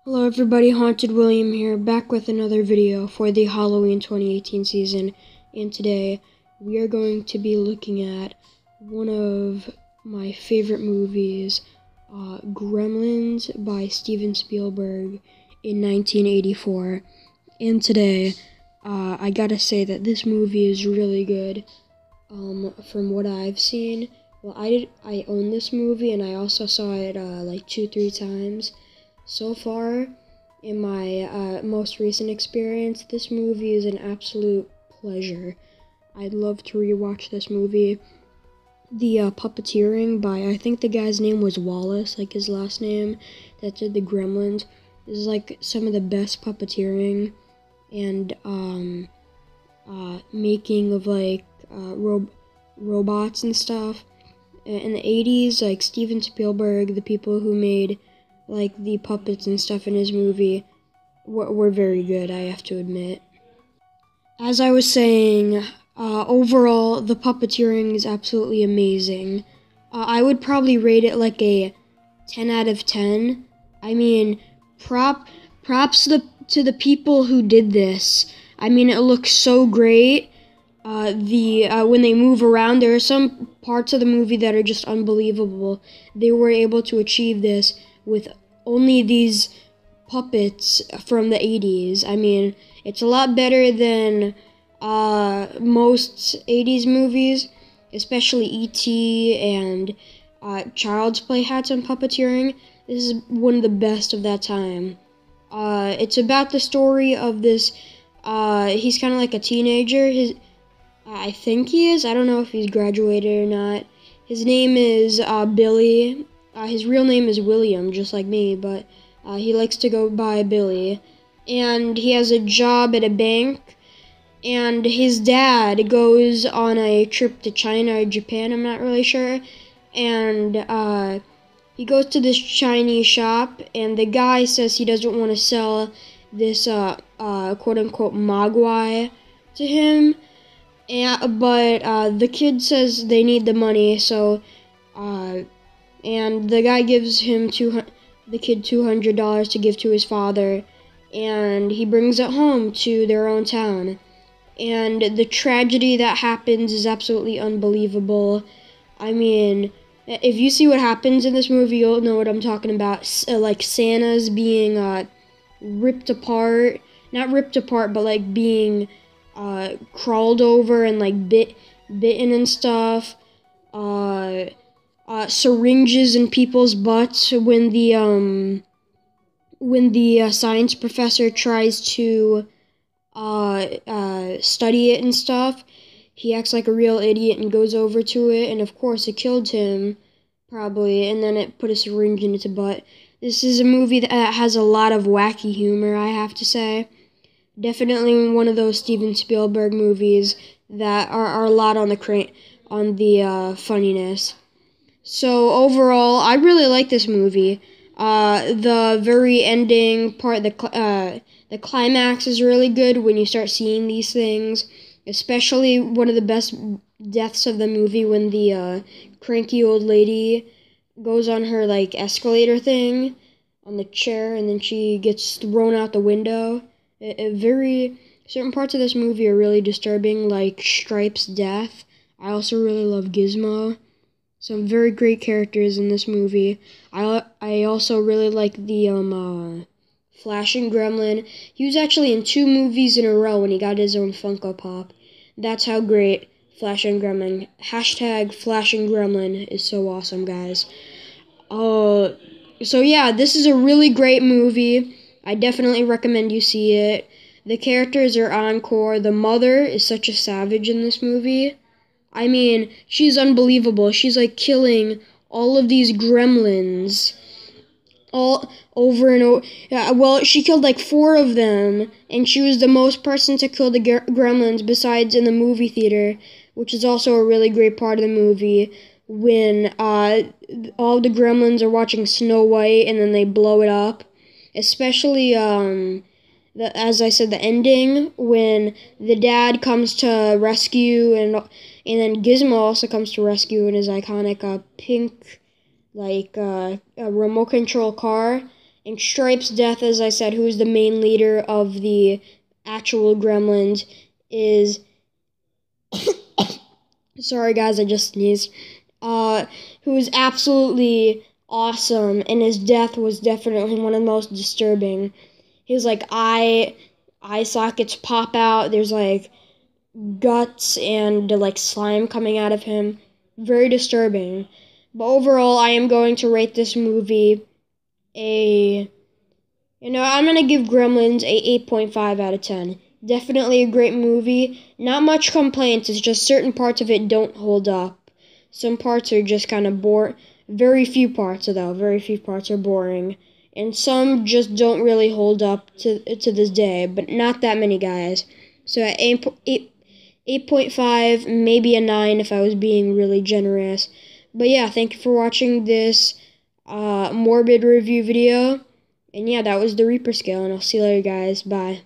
Hello everybody, Haunted William here, back with another video for the Halloween 2018 season, and today we are going to be looking at one of my favorite movies, Gremlins by Steven Spielberg in 1984, and today I gotta say that this movie is really good, from what I've seen. Well, I own this movie and I also saw it like 2-3 times. So far, in my most recent experience, this movie is an absolute pleasure. I'd love to rewatch this movie. The puppeteering by, I think the guy's name was Wallace, like his last name, that did the Gremlins. This is like some of the best puppeteering and making of like robots and stuff. In the 80s, like Steven Spielberg, the people who made like the puppets and stuff in his movie were very good, I have to admit. As I was saying, overall, the puppeteering is absolutely amazing. I would probably rate it like a 10 out of 10. I mean, props to the people who did this. I mean, it looks so great. When they move around, there are some parts of the movie that are just unbelievable. They were able to achieve this with only these puppets from the 80s. I mean, it's a lot better than most 80s movies, especially E.T. and Child's Play had some puppeteering. This is one of the best of that time. It's about the story of this, he's kind of like a teenager. I think he is. I don't know if he's graduated or not. His name is Billy. His real name is William, just like me, but he likes to go by Billy. And he has a job at a bank. And his dad goes on a trip to China or Japan, I'm not really sure. And he goes to this Chinese shop, and the guy says he doesn't want to sell this quote-unquote mogwai to him. But the kid says they need the money, so and the guy gives him the kid $200 to give to his father, and he brings it home to their own town. And the tragedy that happens is absolutely unbelievable. I mean, if you see what happens in this movie, you'll know what I'm talking about. Like Santa's being ripped apart, not ripped apart, but like being crawled over and like bitten and stuff. Syringes in people's butts when the science professor tries to study it and stuff. He acts like a real idiot and goes over to it, and of course it killed him, probably, and then it put a syringe in its butt. This is a movie that has a lot of wacky humor, I have to say. Definitely one of those Steven Spielberg movies that are a lot on the funniness. So overall, I really like this movie. The very ending part, the climax is really good when you start seeing these things. Especially one of the best deaths of the movie when the cranky old lady goes on her like escalator thing on the chair and then she gets thrown out the window. Certain parts of this movie are really disturbing, like Stripe's death. I also really love Gizmo. Some very great characters in this movie. I also really like the Flashing Gremlin. He was actually in 2 movies in a row when he got his own Funko Pop. That's how great Flashing Gremlin. Hashtag Flashing Gremlin is so awesome, guys. So yeah, this is a really great movie. I definitely recommend you see it. The characters are encore. The mother is such a savage in this movie. I mean, she's unbelievable. She's like killing all of these gremlins all over and over. Well, she killed like 4 of them, and she was the most person to kill the gremlins besides in the movie theater, which is also a really great part of the movie when all the gremlins are watching Snow White and then they blow it up. Especially, as I said, the ending when the dad comes to rescue and then Gizmo also comes to rescue in his iconic pink, like a remote control car, And Stripe's death, as I said, who's the main leader of the actual Gremlins, is... Sorry, guys, I just sneezed. Who is absolutely awesome, and his death was definitely one of the most disturbing. His, like, eye sockets pop out. There's, like, guts and, like, slime coming out of him. Very disturbing. But overall, I am going to rate this movie I'm going to give Gremlins a 8.5 out of 10. Definitely a great movie. Not much complaints. It's just certain parts of it don't hold up. Some parts are just kind of boring. Very few parts, though. Very few parts are boring. And some just don't really hold up to this day. But not that many, guys. So at 8.5, maybe a 9 if I was being really generous. But yeah, thank you for watching this Morbid review video. And yeah, that was the Reaper scale, and I'll see you later, guys. Bye.